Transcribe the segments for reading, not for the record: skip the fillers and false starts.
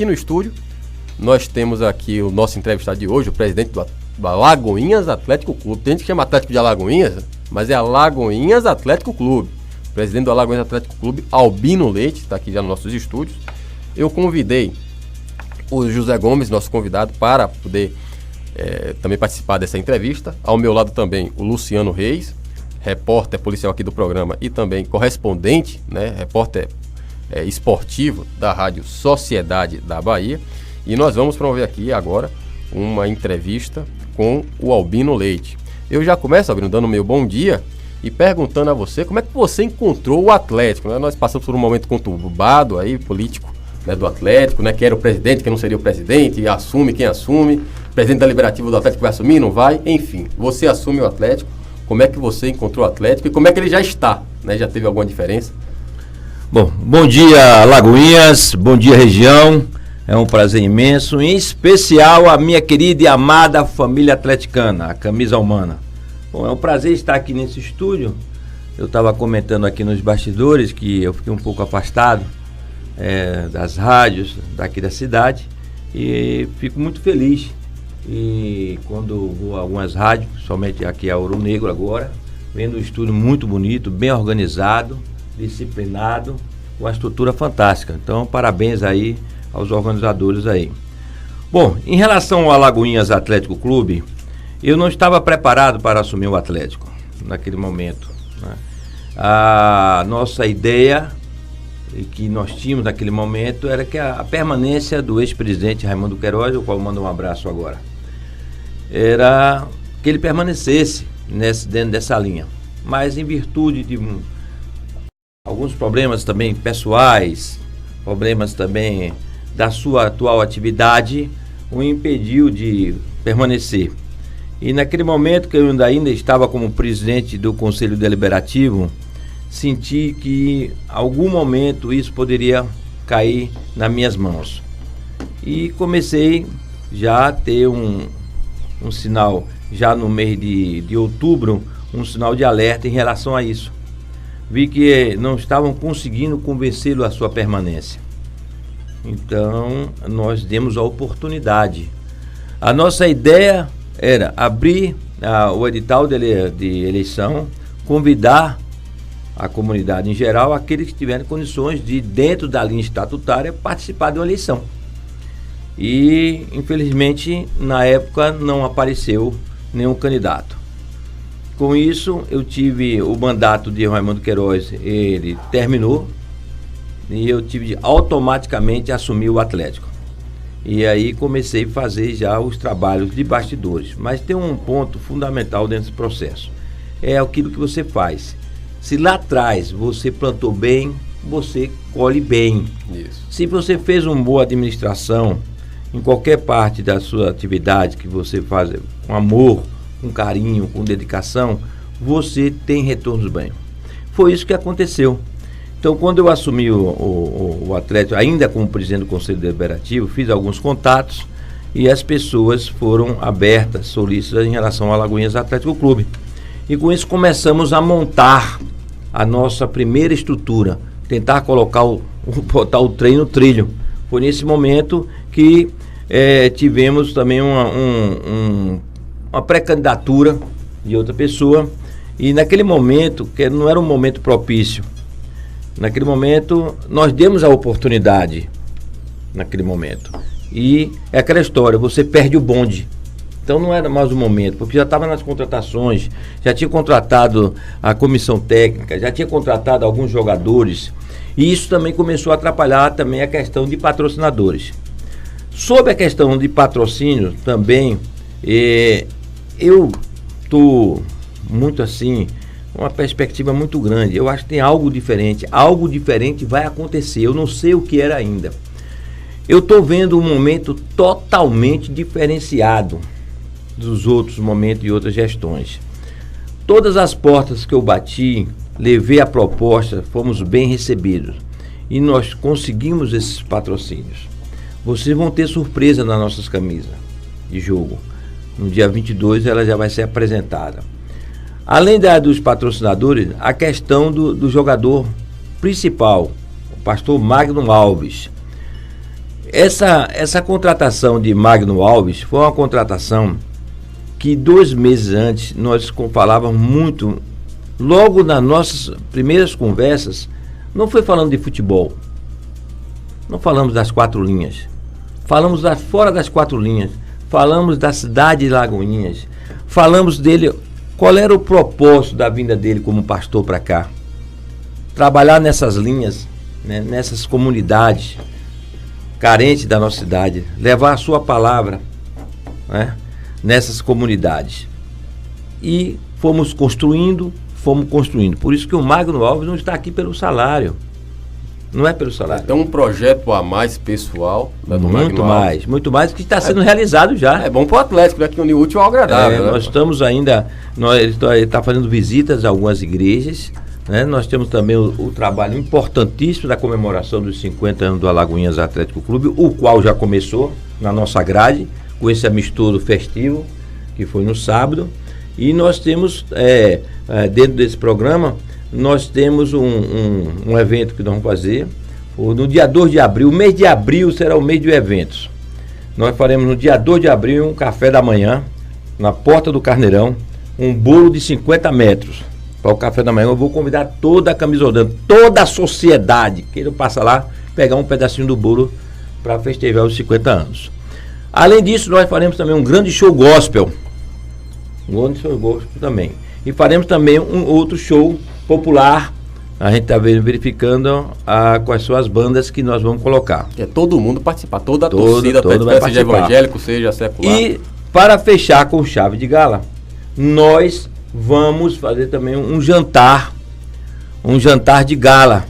Aqui no estúdio, nós temos aqui o nosso entrevistado de hoje, o presidente do Alagoinhas Atlético Clube. Tem gente que chama Atlético de Alagoinhas, mas é Alagoinhas Atlético Clube. O presidente do Alagoinhas Atlético Clube, Albino Leite, está aqui já nos nossos estúdios. Eu convidei o José Gomes, nosso convidado, para poder também participar dessa entrevista. Ao meu lado também o Luciano Reis, repórter policial aqui do programa e também correspondente, né, repórter esportivo da Rádio Sociedade da Bahia. E nós vamos promover aqui agora uma entrevista com o Albino Leite. Eu já começo, Albino, dando meu bom dia e perguntando a você como é que você encontrou o Atlético, né? Nós passamos por um momento conturbado aí, político, né, do Atlético, né? Quem era o presidente, quem não seria o presidente, assume quem assume, presidente deliberativo do Atlético vai assumir, não vai, enfim, você assume o Atlético. Como é que você encontrou o Atlético e como é que ele já está, né? Já teve alguma diferença? Bom dia, Lagoinhas, bom dia, região. É um prazer imenso, em especial a minha querida e amada família atleticana, a Camisa Humana. Bom, é um prazer estar aqui nesse estúdio. Eu estava comentando aqui nos bastidores que eu fiquei um pouco afastado das rádios daqui da cidade e fico muito feliz. E quando vou a algumas rádios, somente aqui a Ouro Negro agora, vendo um estúdio muito bonito, bem organizado, disciplinado, com uma estrutura fantástica. Então, parabéns aí aos organizadores aí. Bom, em relação ao Alagoinhas Atlético Clube, eu não estava preparado para assumir o Atlético naquele momento, né? A nossa ideia que nós tínhamos naquele momento era que a permanência do ex-presidente Raimundo Queiroz, ao qual eu mando um abraço agora, era que ele permanecesse dentro dessa linha. Mas em virtude de alguns problemas também pessoais, problemas também da sua atual atividade, o impediu de permanecer. E naquele momento que eu ainda estava como presidente do Conselho Deliberativo, senti que em algum momento isso poderia cair nas minhas mãos. E comecei já a ter um sinal, já no mês de outubro, um sinal de alerta em relação a isso. Vi que não estavam conseguindo convencê-lo à sua permanência. Então, nós demos a oportunidade. A nossa ideia era abrir o edital de eleição, convidar a comunidade em geral, aqueles que tiverem condições de, dentro da linha estatutária, participar de uma eleição. E, infelizmente, na época não apareceu nenhum candidato. Com isso, eu tive o mandato de Raimundo Queiroz, ele terminou, e eu tive de automaticamente assumir o Atlético. E aí comecei a fazer já os trabalhos de bastidores. Mas tem um ponto fundamental dentro desse processo. É aquilo que você faz. Se lá atrás você plantou bem, você colhe bem. Isso. Se você fez uma boa administração em qualquer parte da sua atividade que você faz com amor, com carinho, com dedicação, você tem retornos bem. Foi isso que aconteceu. Então, quando eu assumi o Atlético, ainda como presidente do Conselho Deliberativo, fiz alguns contatos e as pessoas foram abertas, solícitas em relação ao Alagoinhas Atlético Clube. E com isso começamos a montar a nossa primeira estrutura, tentar botar o trem no trilho. Foi nesse momento que tivemos também uma pré-candidatura de outra pessoa, e naquele momento, que não era um momento propício, naquele momento nós demos a oportunidade, naquele momento, e é aquela história, você perde o bonde. Então não era mais o momento, porque já estava nas contratações, já tinha contratado a comissão técnica, já tinha contratado alguns jogadores, e isso também começou a atrapalhar também a questão de patrocinadores. Sobre a questão de patrocínio também, eu estou muito assim, uma perspectiva muito grande. Eu acho que tem algo diferente vai acontecer, eu não sei o que era ainda. Eu estou vendo um momento totalmente diferenciado dos outros momentos e outras gestões. Todas as portas que eu bati, levei a proposta, fomos bem recebidos e nós conseguimos esses patrocínios. Vocês vão ter surpresa nas nossas camisas de jogo. No dia 22 ela já vai ser apresentada. Além dos patrocinadores, a questão do jogador principal, o pastor Magno Alves. Essa contratação de Magno Alves foi uma contratação que 2 meses antes nós falávamos muito, logo nas nossas primeiras conversas, não foi falando de futebol, não falamos das 4 linhas, falamos fora das 4 linhas, falamos da cidade de Lagoinhas, falamos dele, qual era o propósito da vinda dele como pastor para cá, trabalhar nessas linhas, né, nessas comunidades carentes da nossa cidade, levar a sua palavra, né, nessas comunidades. E fomos construindo. Por isso que o Magno Alves não está aqui pelo salário. Não é pelo salário. Tem um projeto a mais pessoal, né, do muito mais, muito mais que está sendo realizado já. É bom para o Atlético, né, que une útil ao agradável. Né? Nós estamos ainda, ele está fazendo visitas a algumas igrejas, né? Nós temos também o trabalho importantíssimo da comemoração dos 50 anos do Alagoinhas Atlético Clube, o qual já começou na nossa grade, com esse amistoso festivo, que foi no sábado. E nós temos, dentro desse programa, nós temos um evento que nós vamos fazer no dia 2 de abril. O mês de abril será o mês de eventos. Nós faremos no dia 2 de abril um café da manhã, na Porta do Carneirão, um bolo de 50 metros. Para o café da manhã eu vou convidar toda a Camisodando, toda a sociedade, que ele passa lá, pegar um pedacinho do bolo para festejar os 50 anos. Além disso, nós faremos também um grande show gospel. Também. E faremos também um outro show popular. A gente está verificando quais são as bandas que nós vamos colocar. É todo mundo participar, toda a torcida, seja evangélico, seja secular. E para fechar com chave de gala, nós vamos fazer também um jantar de gala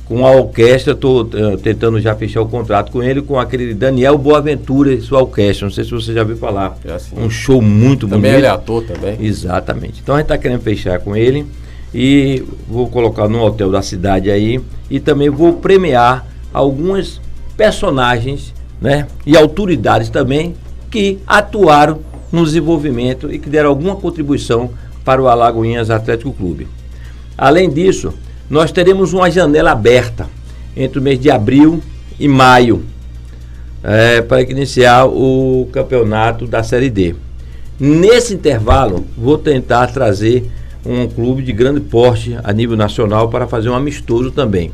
com a orquestra. Estou tentando já fechar o contrato com ele, com aquele Daniel Boaventura e sua orquestra. Não sei se você já ouviu falar. Um show muito bonito. Também ele é ator também. Exatamente. Então a gente está querendo fechar com ele e vou colocar no hotel da cidade aí, e também vou premiar alguns personagens, né, e autoridades também que atuaram no desenvolvimento e que deram alguma contribuição para o Alagoinhas Atlético Clube. Além disso, nós teremos uma janela aberta entre o mês de abril e maio, para iniciar o campeonato da Série D. Nesse intervalo, vou tentar trazer um clube de grande porte a nível nacional para fazer um amistoso também.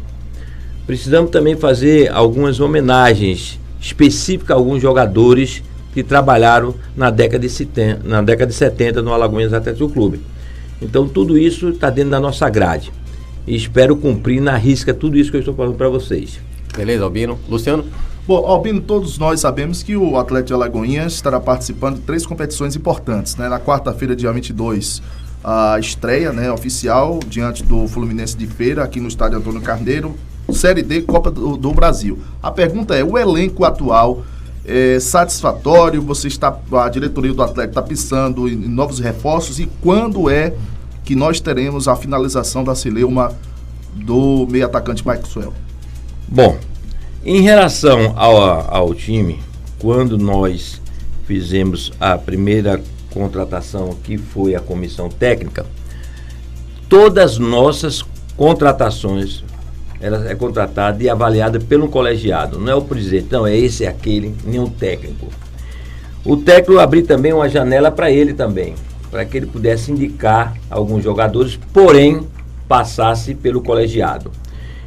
Precisamos também fazer algumas homenagens específicas a alguns jogadores que trabalharam na década de 70 no Alagoinhas Atlético Clube. Então tudo isso está dentro da nossa grade. E espero cumprir na risca tudo isso que eu estou falando para vocês. Beleza, Albino. Luciano? Bom, Albino, todos nós sabemos que o Atlético de Alagoinhas estará participando de 3 competições importantes, né? Na quarta-feira, dia 22, a estreia, né, oficial diante do Fluminense de Feira, aqui no estádio Antônio Carneiro, Série D, Copa do Brasil. A pergunta é, o elenco atual é satisfatório? A diretoria do Atlético está pensando em novos reforços, e quando é que nós teremos a finalização da celeuma do meio atacante Maxwell? Bom, em relação ao time, quando nós fizemos a primeira contratação, que foi a comissão técnica, todas as nossas contratações, ela é contratada e avaliada pelo colegiado. Não é o presidente, não, é esse, é aquele, nem o técnico. O técnico abriu também uma janela para ele também, para que ele pudesse indicar alguns jogadores, porém passasse pelo colegiado.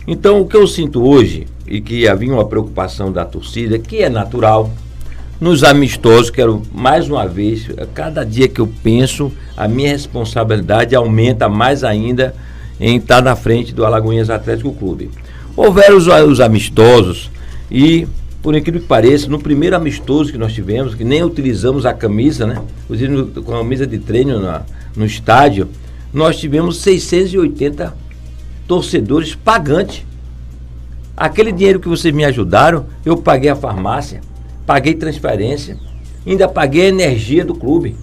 Então, o que eu sinto hoje, e que havia uma preocupação da torcida, que é natural, nos amistosos, quero mais uma vez, cada dia que eu penso, a minha responsabilidade aumenta mais ainda em estar na frente do Alagoinhas Atlético Clube. Houveram os amistosos e, por incrível que pareça, no primeiro amistoso que nós tivemos, que nem utilizamos a camisa, né? Usando com a camisa de treino no estádio, nós tivemos 680 torcedores pagantes. Aquele dinheiro que vocês me ajudaram, eu paguei a farmácia, paguei transferência, ainda paguei a energia do clube,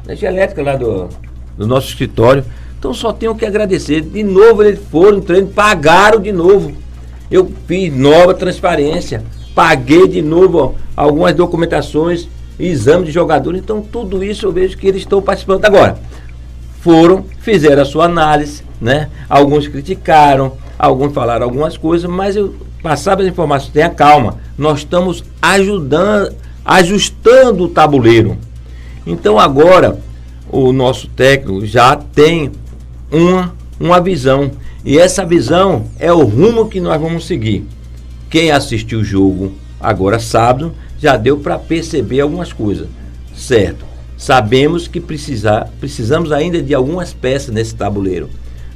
energia elétrica lá do nosso escritório. Então só tenho que agradecer. De novo eles foram, treino, pagaram de novo. Eu fiz nova transferência, paguei de novo algumas documentações, exame de jogadores. Então tudo isso eu vejo que eles estão participando. Agora, fizeram a sua análise, né? Alguns criticaram, alguns falaram algumas coisas, mas eu passar as informações, tenha calma. Nós estamos ajustando o tabuleiro. Então agora o nosso técnico já tem uma visão. E essa visão é o rumo que nós vamos seguir. Quem assistiu o jogo agora sábado já deu para perceber algumas coisas, certo? Sabemos que precisamos ainda de algumas peças nesse tabuleiro.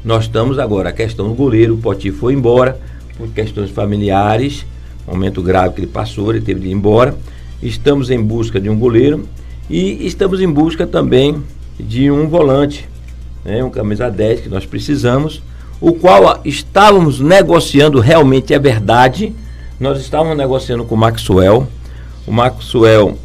Nós estamos agora, a questão do goleiro, o Poti foi embora por questões familiares, momento grave que ele passou, ele teve de ir embora. Estamos em busca de um goleiro e estamos em busca também de um volante, né, um camisa 10 que nós precisamos, o qual estávamos negociando, realmente é verdade, nós estávamos negociando com o Maxwell. O Maxwell,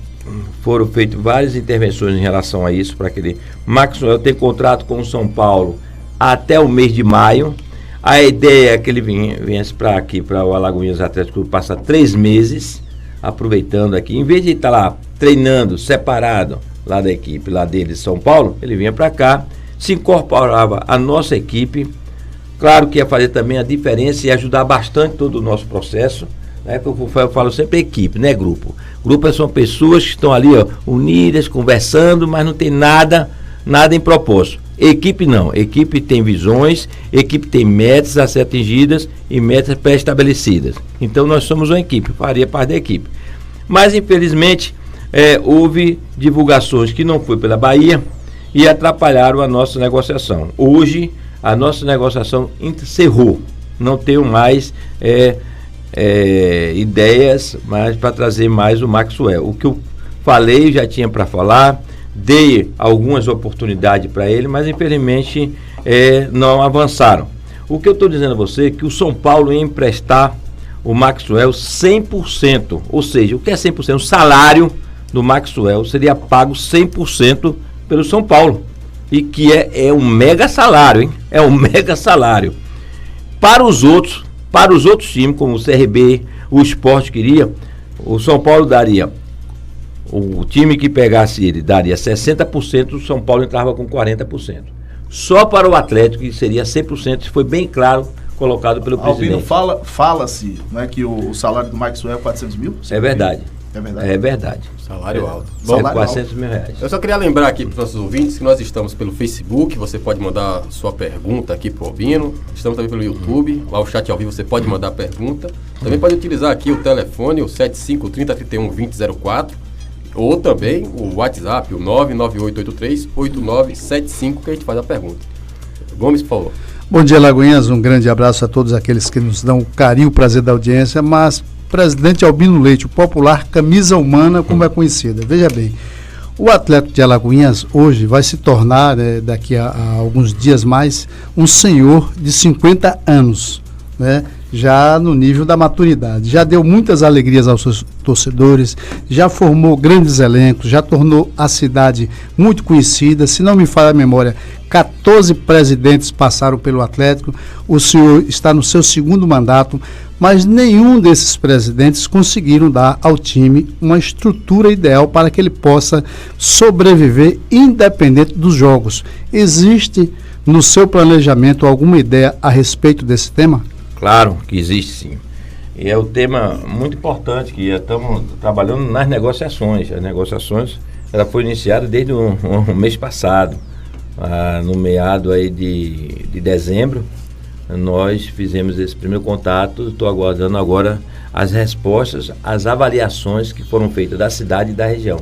foram feitas várias intervenções em relação a isso, para que ele... Maxwell tem contrato com o São Paulo até o mês de maio. A ideia é que ele viesse para aqui, para o Alagoinhas Atlético Clube, passar 3 meses, aproveitando aqui, em vez de estar lá treinando separado lá da equipe, lá dele de São Paulo, ele vinha para cá, se incorporava à nossa equipe. Claro que ia fazer também a diferença e ajudar bastante todo o nosso processo, né? Eu falo sempre equipe, não é grupo. Grupo são pessoas que estão ali, ó, unidas, conversando, mas não tem nada em propósito. Equipe não, equipe tem visões, equipe tem metas a ser atingidas e metas pré-estabelecidas. Então nós somos uma equipe, faria parte da equipe. Mas infelizmente houve divulgações que não foi pela Bahia e atrapalharam a nossa negociação. Hoje a nossa negociação encerrou, não tenho mais ideias para trazer mais o Maxwell. O que eu falei, já tinha para falar, dei algumas oportunidades para ele, mas infelizmente não avançaram. O que eu estou dizendo a você é que o São Paulo ia emprestar o Maxwell 100%, ou seja, o que é 100%? O salário do Maxwell seria pago 100% pelo São Paulo, e que é um mega salário, hein? É um mega salário. Para os outros times, como o CRB, o Sport queria, o São Paulo daria, o time que pegasse ele daria 60%, o São Paulo entrava com 40%. Só para o Atlético, que seria 100%, isso foi bem claro colocado pelo presidente. Albino, fala-se, né, que o salário do Maxwell é 400 mil? É verdade. É verdade? É verdade. Salário alto. Bom, 400 mil reais. Eu só queria lembrar aqui para os nossos ouvintes que nós estamos pelo Facebook, você pode mandar sua pergunta aqui para o Albino. Estamos também pelo YouTube, lá o chat ao vivo você pode mandar pergunta. Também pode utilizar aqui o telefone, o 7530312004, ou também o WhatsApp, o 998838975, que a gente faz a pergunta. Gomes, por favor. Bom dia, Lagoinhas. Um grande abraço a todos aqueles que nos dão o carinho, o prazer da audiência, mas presidente Albino Leite, o popular camisa humana, como é conhecida. Veja bem, o Atlético de Alagoinhas hoje vai se tornar, daqui a alguns dias mais, um senhor de 50 anos, né? Já no nível da maturidade. Já deu muitas alegrias aos seus torcedores, já formou grandes elencos, já tornou a cidade muito conhecida. Se não me falha a memória, 14 presidentes passaram pelo Atlético. O senhor está no seu 2º mandato, mas nenhum desses presidentes conseguiram dar ao time uma estrutura ideal para que ele possa sobreviver independente dos jogos. Existe no seu planejamento alguma ideia a respeito desse tema? Claro que existe, sim. E é um tema muito importante que estamos trabalhando nas negociações. As negociações ela foi iniciada desde o mês passado, no meado aí de dezembro. Nós fizemos esse primeiro contato, estou aguardando agora as respostas, as avaliações que foram feitas da cidade e da região,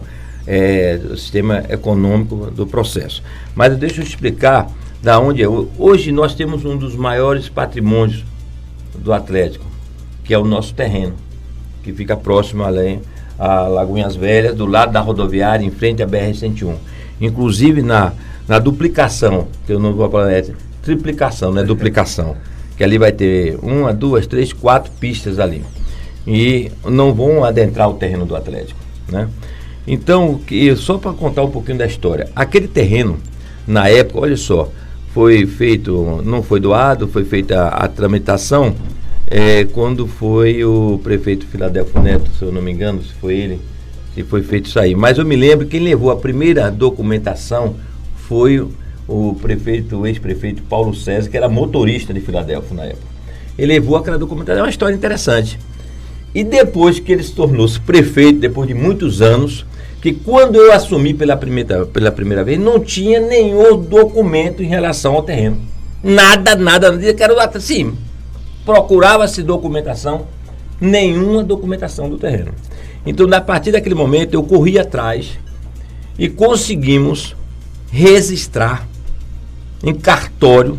o sistema econômico do processo. Mas deixa eu explicar da onde é. Hoje nós temos um dos maiores patrimônios do Atlético, que é o nosso terreno, que fica próximo além a Lagoinhas Velhas, do lado da rodoviária, em frente à BR-101. Inclusive na duplicação, que eu não vou falar, triplicação, não é duplicação, que ali vai ter 1, 2, 3, 4 pistas ali, e não vão adentrar o terreno do Atlético, né? Então, só para contar um pouquinho da história, aquele terreno, na época, olha só, foi feito, não foi doado, foi feita a tramitação quando foi o prefeito Filadelfo Neto, se eu não me engano, se foi ele, se foi feito isso aí. Mas eu me lembro que quem levou a primeira documentação foi o ex-prefeito Paulo César, que era motorista de Filadelfo na época. ele levou aquela documentação. É uma história interessante. E depois que ele se tornou-se prefeito, depois de muitos anos, que quando eu assumi pela primeira vez, não tinha nenhum documento em relação ao terreno. Nada, sim, procurava-se documentação, nenhuma documentação do terreno. Então, a partir daquele momento, eu corri atrás e conseguimos registrar em cartório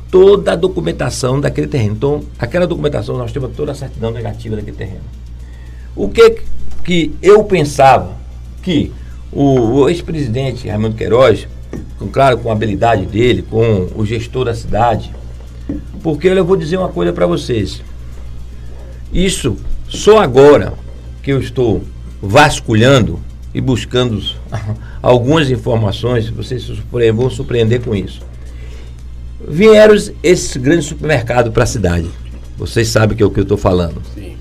toda a documentação daquele terreno. Então, aquela documentação, nós temos toda a certidão negativa daquele terreno. O que eu pensava que o ex-presidente Raimundo Queiroz, claro, com a habilidade dele, com o gestor da cidade, porque eu vou dizer uma coisa para vocês. Isso, só agora que eu estou vasculhando e buscando algumas informações, vocês vão surpreender com isso. Vieram esses grandes supermercados para a cidade. Vocês sabem que é o que eu estou falando. Sim.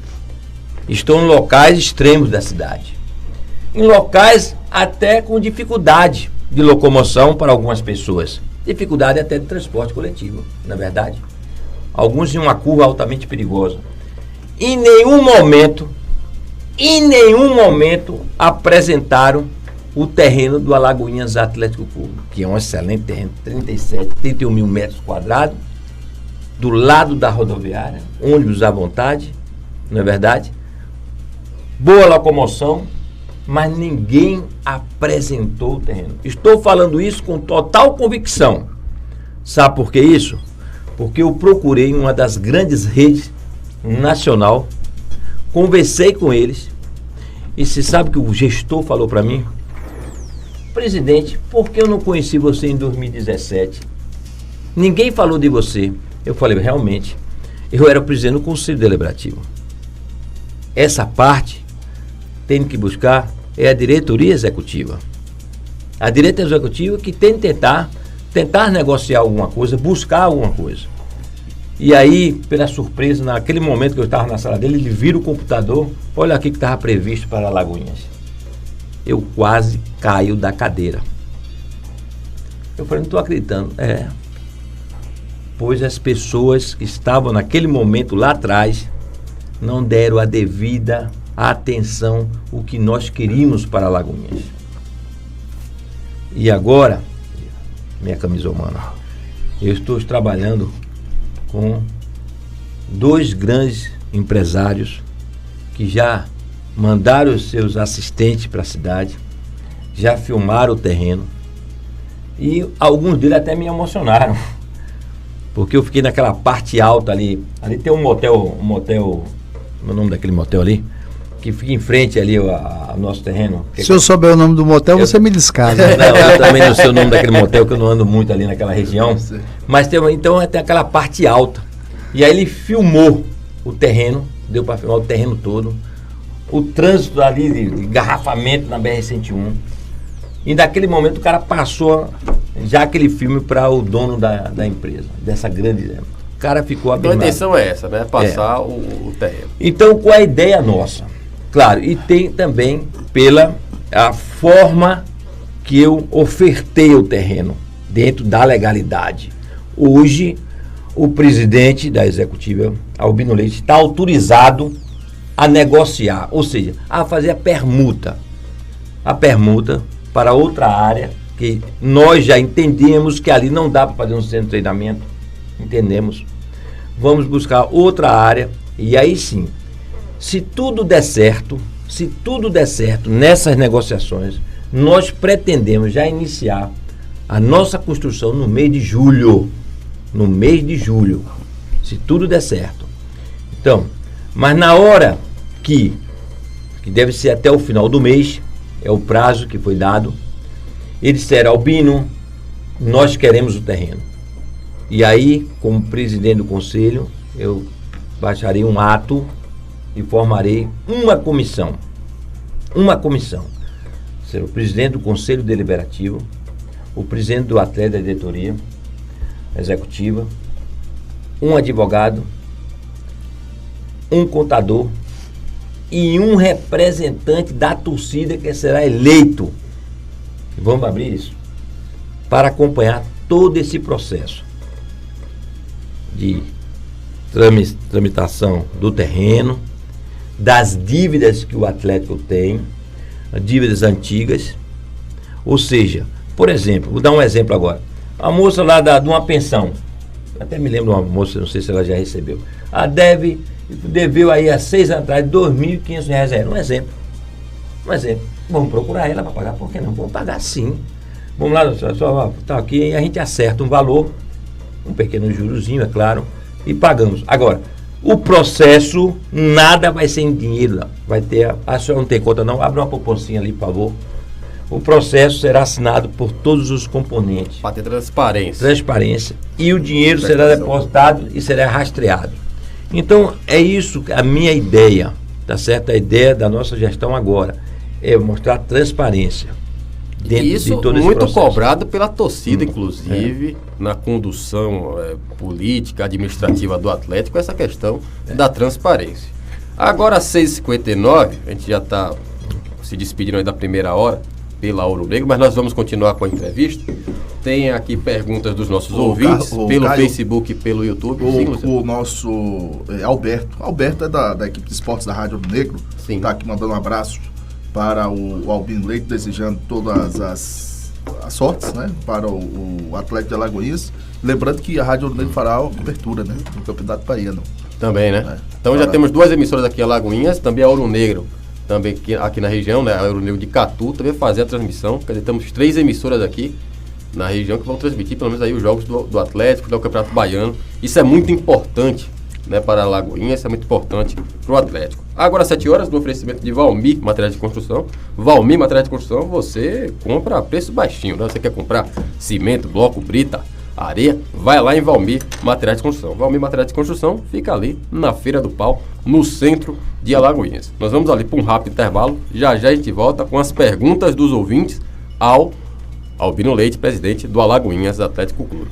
Estão em locais extremos da cidade. Em locais até com dificuldade de locomoção para algumas pessoas. Dificuldade até de transporte coletivo, na verdade. Alguns em uma curva altamente perigosa. Em nenhum momento apresentaram o terreno do Alagoinhas Atlético Clube, que é um excelente terreno, 31 mil metros quadrados, do lado da rodoviária, ônibus à vontade, não é verdade? Boa locomoção, mas ninguém apresentou o terreno. Estou falando isso com total convicção. Sabe por que isso? Porque eu procurei uma das grandes redes nacional, conversei com eles, e você sabe que o gestor falou para mim? Presidente, por que eu não conheci você em 2017? Ninguém falou de você. Eu falei, realmente, eu era o presidente do Conselho Deliberativo. Essa parte tem que buscar é a diretoria executiva. A diretoria executiva que tem que tentar negociar alguma coisa, buscar alguma coisa. E aí, pela surpresa, naquele momento que eu estava na sala dele, ele vira o computador, olha aqui que estava previsto para Alagoinhas. Eu quase caio da cadeira. Eu falei, não estou acreditando. Pois as pessoas que estavam naquele momento lá atrás não deram a devida atenção o que nós queríamos para Alagoinhas. E agora, minha camisa humana, eu estou trabalhando com 2 grandes empresários que já mandaram os seus assistentes para a cidade, já filmaram o terreno e alguns deles até me emocionaram, porque eu fiquei naquela parte alta ali tem um motel, o nome daquele motel ali, que fica em frente ali ao nosso terreno. Se eu souber o nome do motel, você me descasa. Não, eu também não sei o nome daquele motel, que eu não ando muito ali naquela região, mas então tem aquela parte alta, e aí ele filmou o terreno, deu para filmar o terreno todo, o trânsito ali de engarrafamento na BR-101. E naquele momento o cara passou já aquele filme para o dono da empresa, dessa grande. O cara ficou abismado. Então a intenção é essa, né? Passar o terreno. Então, qual é a ideia nossa? Claro, e tem também pela a forma que eu ofertei o terreno, dentro da legalidade. Hoje, o presidente da executiva, Albino Leite, está autorizado a negociar, ou seja, a fazer a permuta para outra área, que nós já entendemos que ali não dá para fazer um centro de treinamento, entendemos. Vamos buscar outra área, e aí sim, se tudo der certo nessas negociações, nós pretendemos já iniciar a nossa construção no mês de julho, se tudo der certo. Então, mas na hora que deve ser até o final do mês, é o prazo que foi dado, eles disseram, Albino, nós queremos o terreno. E aí, como presidente do conselho, eu baixarei um ato e formarei uma comissão. Será o presidente do conselho deliberativo, o presidente do atleta da diretoria executiva, um advogado, um contador e um representante da torcida que será eleito. Vamos abrir isso para acompanhar todo esse processo de tramitação do terreno, das dívidas que o Atlético tem, dívidas antigas. Ou seja, por exemplo, vou dar um exemplo agora. A moça lá de uma pensão, até me lembro de uma moça, não sei se ela já recebeu. A deveu aí há 6 anos atrás R$2.500. Um exemplo. Vamos procurar ela para pagar, por que não? Vamos pagar sim. Vamos lá, só tá aqui e a gente acerta um valor, um pequeno jurozinho, é claro, e pagamos. Agora, o processo, nada vai ser em dinheiro, não. Vai ter, a senhora não tem conta não, abre uma poupancinha ali, por favor. O processo será assinado por todos os componentes. Para ter transparência. Transparência. E o dinheiro será depositado e será rastreado. Então, é isso a minha ideia, tá certo? A ideia da nossa gestão agora é mostrar transparência dentro isso de todo esse muito processo. Cobrado pela torcida, inclusive, na condução política, administrativa do Atlético, essa questão da transparência. Agora, às 6h59, a gente já está se despedindo aí da primeira hora pela Ouro Negro, mas nós vamos continuar com a entrevista. Tem aqui perguntas dos nossos ouvintes, pelo Caio, Facebook e pelo YouTube. O nosso Alberto é da equipe de esportes da Rádio Ouro Negro. Está aqui mandando um abraço para o Albino Leite, desejando todas as sortes, né, para o Atlético de Alagoinhas. Lembrando que a Rádio Ouro Negro fará a cobertura, né, do Campeonato Baiano. Também, né? Então já temos 2 emissoras aqui em Alagoinhas, também a Ouro Negro, também aqui na região, né, a Ouro Negro de Catu, também fazer a transmissão. Quer dizer, temos 3 emissoras aqui na região que vão transmitir pelo menos aí os jogos do Atlético, do Campeonato Baiano. Isso é muito importante, né, para a Alagoinha, isso é muito importante para o Atlético. Agora, às 7 horas, no oferecimento de Valmir Materiais de Construção. Valmir Materiais de Construção, você compra a preço baixinho, né? Você quer comprar cimento, bloco, brita, areia, vai lá em Valmir Materiais de Construção. Valmir Materiais de Construção fica ali na Feira do Pau, no centro de Alagoinhas. Nós vamos ali para um rápido intervalo, já a gente volta com as perguntas dos ouvintes ao Albino Leite, presidente do Alagoinhas Atlético Clube.